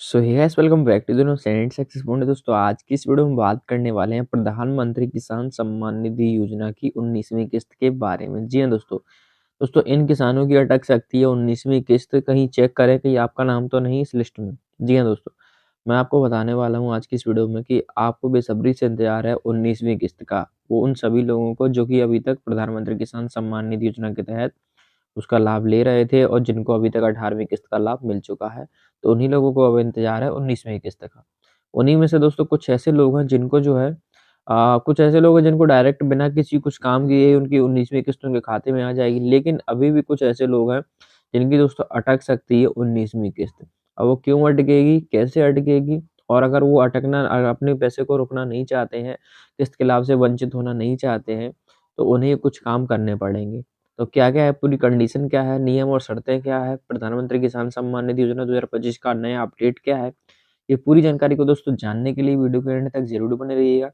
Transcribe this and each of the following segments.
So hey guys, welcome back to the no cent success point. दोस्तों, आज की इस वीडियो में बात करने वाले हैं प्रधानमंत्री किसान सम्मान निधि योजना की 19वीं किस्त के बारे में। जी हाँ दोस्तों इन किसानों की अटक सकती है 19वीं किस्त। कहीं चेक करें कि आपका नाम तो नहीं इस लिस्ट में। जी हाँ दोस्तों, मैं आपको बताने वाला हूँ आज की इस वीडियो में कि आपको बेसब्री से इंतजार है 19वीं किस्त का। वो उन सभी लोगों को जो कि अभी तक प्रधानमंत्री किसान सम्मान निधि योजना के तहत उसका लाभ ले रहे थे और जिनको अभी तक 18वीं किस्त का लाभ मिल चुका है, तो उन्हीं लोगों को अब इंतज़ार है 19वीं किस्त का। उन्हीं में से दोस्तों कुछ ऐसे लोग हैं जिनको जो है कुछ ऐसे लोग हैं जिनको डायरेक्ट बिना किसी कुछ काम किए उनकी 19वीं किस्त उनके खाते में आ जाएगी। लेकिन अभी भी कुछ ऐसे लोग हैं जिनकी दोस्तों अटक सकती है 19वीं किस्त। अब वो क्यों अटकेगी, कैसे अटकेगी, और अगर वो अपने पैसे को रोकना नहीं चाहते हैं, किस्त के लाभ से वंचित होना नहीं चाहते हैं, तो उन्हें कुछ काम करने पड़ेंगे। तो क्या-क्या है, पूरी कंडीशन क्या है, नियम और शर्तें क्या है, प्रधानमंत्री किसान सम्मान निधि योजना 2025 का नया अपडेट क्या है, ये पूरी जानकारी को दोस्तों जानने के लिए वीडियो के एंड तक ज़रूर बने रहिएगा।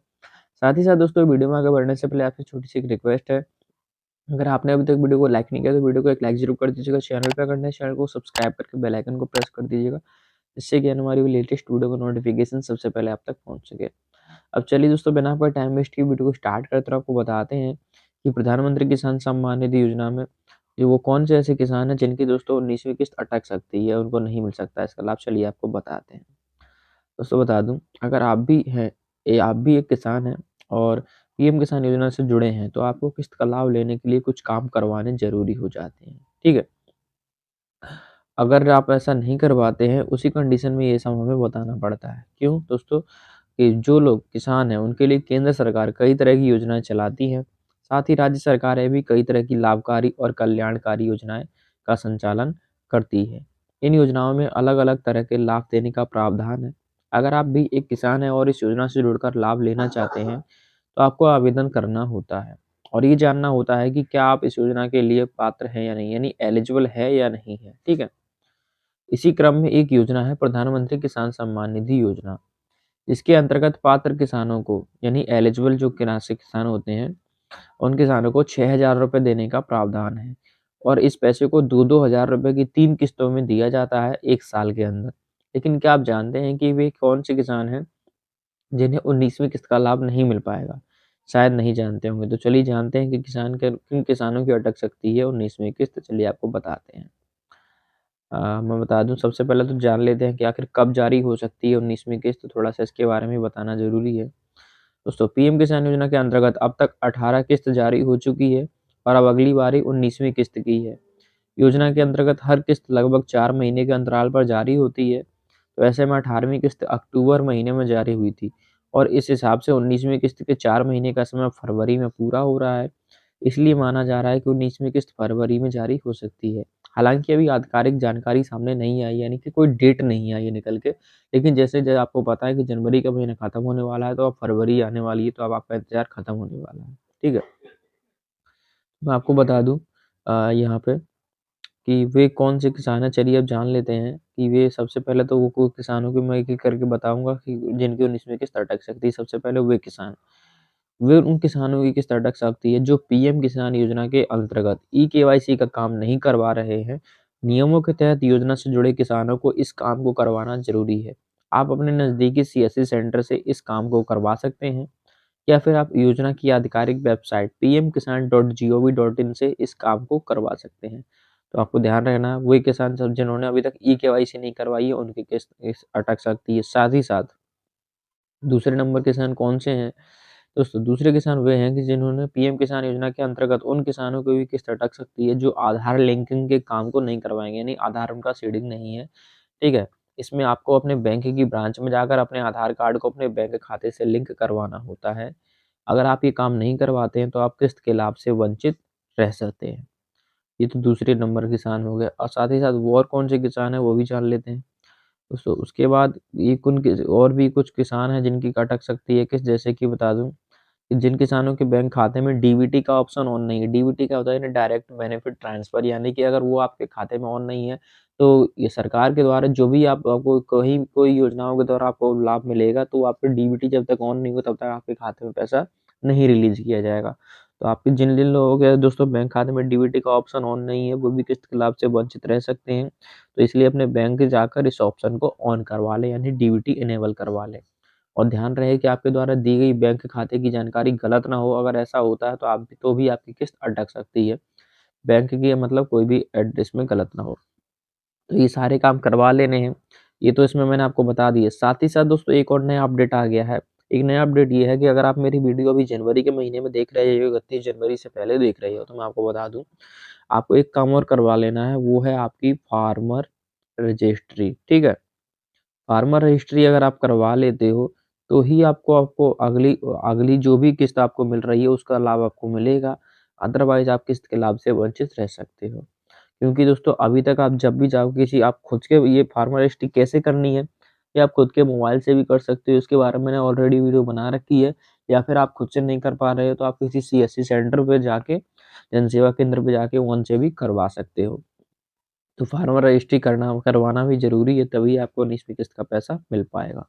साथ ही साथ दोस्तों वीडियो में आगे बढ़ने से पहले आपसे छोटी-सी एक रिक्वेस्ट है, अगर आपने अभी तक वीडियो को लाइक नहीं किया तो वीडियो को एक लाइक ज़रूर कर दीजिएगा। चैनल पे अगर नए चैनल को सब्सक्राइब करके बेल आइकन को प्रेस कर दीजिएगा, जिससे कि आने वाली लेटेस्ट वीडियो का नोटिफिकेशन सबसे पहले आप तक पहुँच सके। अब चलिए दोस्तों, बिना कोई टाइम वेस्ट किए वीडियो को स्टार्ट करते हैं। आपको बताते हैं कि प्रधानमंत्री किसान सम्मान निधि योजना में ये वो कौन से ऐसे किसान हैं जिनकी दोस्तों 19वीं किस्त अटक सकती है, उनको नहीं मिल सकता इसका लाभ। चलिए आपको बताते हैं। दोस्तों बता दूं, अगर आप भी हैं, आप भी एक किसान हैं और पीएम किसान योजना से जुड़े हैं, तो आपको किस्त का लाभ लेने के लिए कुछ काम करवाने जरूरी हो जाते हैं। ठीक है, अगर आप ऐसा नहीं करवाते हैं उसी कंडीशन में ये सब हमें बताना पड़ता है। क्यों दोस्तों, कि जो लोग किसान हैं उनके लिए केंद्र सरकार कई तरह की योजनाएं चलाती है। साथ ही राज्य सरकारें भी कई तरह की लाभकारी और कल्याणकारी योजनाएं का संचालन करती है। इन योजनाओं में अलग अलग तरह के लाभ देने का प्रावधान है। अगर आप भी एक किसान हैं और इस योजना से जुड़कर लाभ लेना चाहते हैं, तो आपको आवेदन करना होता है और ये जानना होता है कि क्या आप इस योजना के लिए पात्र हैं या नहीं, यानी एलिजिबल है या नहीं है। ठीक है, इसी क्रम में एक योजना है प्रधानमंत्री किसान सम्मान निधि योजना। इसके अंतर्गत पात्र किसानों को, यानी एलिजिबल जो किसान होते हैं, उन किसानों को 6,000 रुपये देने का प्रावधान है और इस पैसे को 2-2 हज़ार रुपये की 3 किस्तों में दिया जाता है 1 साल के अंदर। लेकिन क्या आप जानते हैं कि वे कौन से किसान हैं जिन्हें 19वीं किस्त का लाभ नहीं मिल पाएगा? शायद नहीं जानते होंगे, तो चलिए जानते हैं कि किन किसानों की अटक सकती है 19वीं किस्त। चलिए आपको बताते हैं। मैं बता दूँ, सबसे पहले तो जान लेते हैं कि आखिर कब जारी हो सकती है 19वीं किस्त, थोड़ा-सा इसके बारे में बताना ज़रूरी है। दोस्तों, पीएम किसान योजना के अंतर्गत अब तक 18 किस्त जारी हो चुकी है और अब अगली बारी 19वीं किस्त की है। योजना के अंतर्गत हर किस्त लगभग 4 महीने के अंतराल पर जारी होती है। तो ऐसे में 18वीं किस्त अक्टूबर महीने में जारी हुई थी और इस हिसाब से 19वीं किस्त के 4 महीने का समय फरवरी में पूरा हो रहा है। इसलिए माना जा रहा है कि 19वीं किस्त फरवरी में जारी हो सकती है। हालाँकि अभी आधिकारिक जानकारी सामने नहीं आई, यानी कि कोई डेट नहीं आई है निकल के। लेकिन जैसे आपको पता है कि जनवरी का महीना खत्म होने वाला है, तो अब फरवरी आने वाली है, तो अब आपका इंतज़ार खत्म होने वाला है। ठीक है? मैं आपको बता दूँ यहाँ पे कि वे कौन से किसान हैं। चलिए अब जान लेते हैं कि वे, सबसे पहले तो वो किसानों की मैं एक-एक करके बताऊँगा कि जिनकी 19वीं किस्त अटक सकती है। सबसे पहले वे उन किसानों की किस्त अटक सकती है जो पीएम किसान योजना के अंतर्गत ई-केवाईसी का काम नहीं करवा रहे हैं। नियमों के तहत योजना से जुड़े किसानों को इस काम को करवाना ज़रूरी है। आप अपने नज़दीकी सीएससी सेंटर से इस काम को करवा सकते हैं या फिर आप योजना की आधिकारिक वेबसाइट pmkisan.gov.in से इस काम को करवा सकते हैं। तो आपको ध्यान रखना है, वही किसान सब जिन्होंने अभी तक ई-केवाईसी नहीं करवाई है उनकी किस्त इस अटक सकती है। साथ ही साथ दूसरे नंबर किसान कौन से हैं? दोस्तों, दूसरे किसान वे हैं कि जिन्होंने पीएम किसान योजना के अंतर्गत उन किसानों को भी किस्त अटक सकती है जो आधार लिंकिंग के काम को नहीं करवाएँगे, यानी आधार उनका सीडिंग नहीं है। ठीक है? इसमें आपको अपने बैंक की ब्रांच में जाकर अपने आधार कार्ड को अपने बैंक खाते से लिंक करवाना होता है। अगर आप ये काम नहीं करवाते हैं तो आप किस्त के लाभ से वंचित रह सकते हैं। ये तो दूसरे नंबर किसान हो गए और साथ ही साथ वो और कौन से किसान हैं वो भी जान लेते हैं। दोस्तों, उसके बाद ये कुन किस और भी कुछ किसान हैं जिनकी अटक सकती है किस्त, जैसे कि बता दूँ कि जिन किसानों के बैंक खाते में डीबीटी का ऑप्शन ऑन नहीं है। डीबीटी क्या होता है? यानी डायरेक्ट बेनिफिट ट्रांसफर, यानी कि अगर वो आपके खाते में ऑन नहीं है, तो ये सरकार के द्वारा जो भी आपको कहीं कोई योजनाओं के द्वारा आपको लाभ मिलेगा, तो आपके डीबीटी जब तक ऑन नहीं होगा तब तक आपके खाते में पैसा नहीं रिलीज़ किया जाएगा। तो आपके जिन जिन लोगों के दोस्तों बैंक खाते में डीबीटी का ऑप्शन ऑन नहीं है, वो भी किस्त के लाभ से वंचित रह सकते हैं। तो इसलिए अपने बैंक जाकर इस ऑप्शन को ऑन करवा लें, यानी डीबीटी इनेबल करवा लें। और ध्यान रहे कि आपके द्वारा दी गई बैंक खाते की जानकारी गलत ना हो। अगर ऐसा होता है तो भी आपकी किस्त अटक सकती है। बैंक की मतलब कोई भी एड्रेस में गलत ना हो। तो ये सारे काम करवा लेने हैं। ये तो इसमें मैंने आपको बता दिए। साथ ही साथ दोस्तों एक और नया अपडेट आ गया है। एक नया अपडेट ये है कि अगर आप मेरी वीडियो अभी जनवरी के महीने में देख रहे हो, 31 जनवरी से पहले देख रहे हो, तो मैं आपको बता दूँ, आपको एक काम और करवा लेना है, वो है आपकी फार्मर रजिस्ट्री, ठीक है? फार्मर रजिस्ट्री अगर आप करवा लेते हो, तो ही आपको आपको अगली अगली जो भी किस्त आपको मिल रही है, उसका लाभ आपको मिलेगा। अदरवाइज़ आप किस्त के लाभ से वंचित रह सकते हो। क्योंकि दोस्तों अभी तक आप जब भी जाओ किसी आप खुद के ये फार्मर रजिस्ट्री कैसे करनी है, ये आप खुद के मोबाइल से भी कर सकते हो। इसके बारे में मैंने ऑलरेडी वीडियो बना रखी है। या फिर आप खुद से नहीं कर पा रहे हो, तो आप किसी सीएससी सेंटर पे जाके, जन सेवा केंद्र पे जाके वहाँ से भी करवा सकते हो। तो फार्मर रजिस्ट्री करवाना भी ज़रूरी है, तभी आपको 19वीं किस्त का पैसा मिल पाएगा।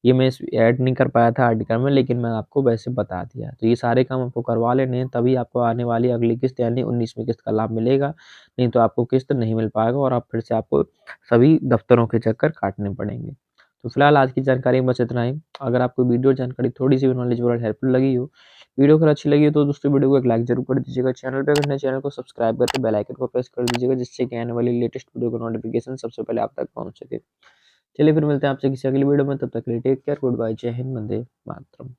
ये मैं इस ऐड नहीं कर पाया था आर्टिकल में, लेकिन मैं आपको वैसे बता दिया। तो ये सारे काम आपको करवा लेने हैं, तभी आपको आने वाली अगली किस्त यानी 19वीं किस्त का लाभ मिलेगा। नहीं तो आपको किस्त नहीं मिल पाएगा और आप फिर से आपको सभी दफ्तरों के चक्कर काटने पड़ेंगे। तो फिलहाल आज की जानकारी में बस इतना ही। अगर आपको वीडियो जानकारी थोड़ी-सी भी नॉलेजेबल और हेल्पफुल लगी हो, वीडियो अगर अच्छी लगी हो, तो दोस्तों वीडियो को एक लाइक ज़रूर कर दीजिएगा। चैनल पे अगर नए, चैनल को सब्सक्राइब करके बेल आइकन को प्रेस कर दीजिएगा, जिससे कि आने वाली लेटेस्ट वीडियो का नोटिफिकेशन सबसे पहले आप तक पहुँच सके। चलिए फिर मिलते हैं आपसे किसी अगली वीडियो में, तब तक के लिए टेक केयर, गुड बाय, जय हिंद, वंदे मातरम।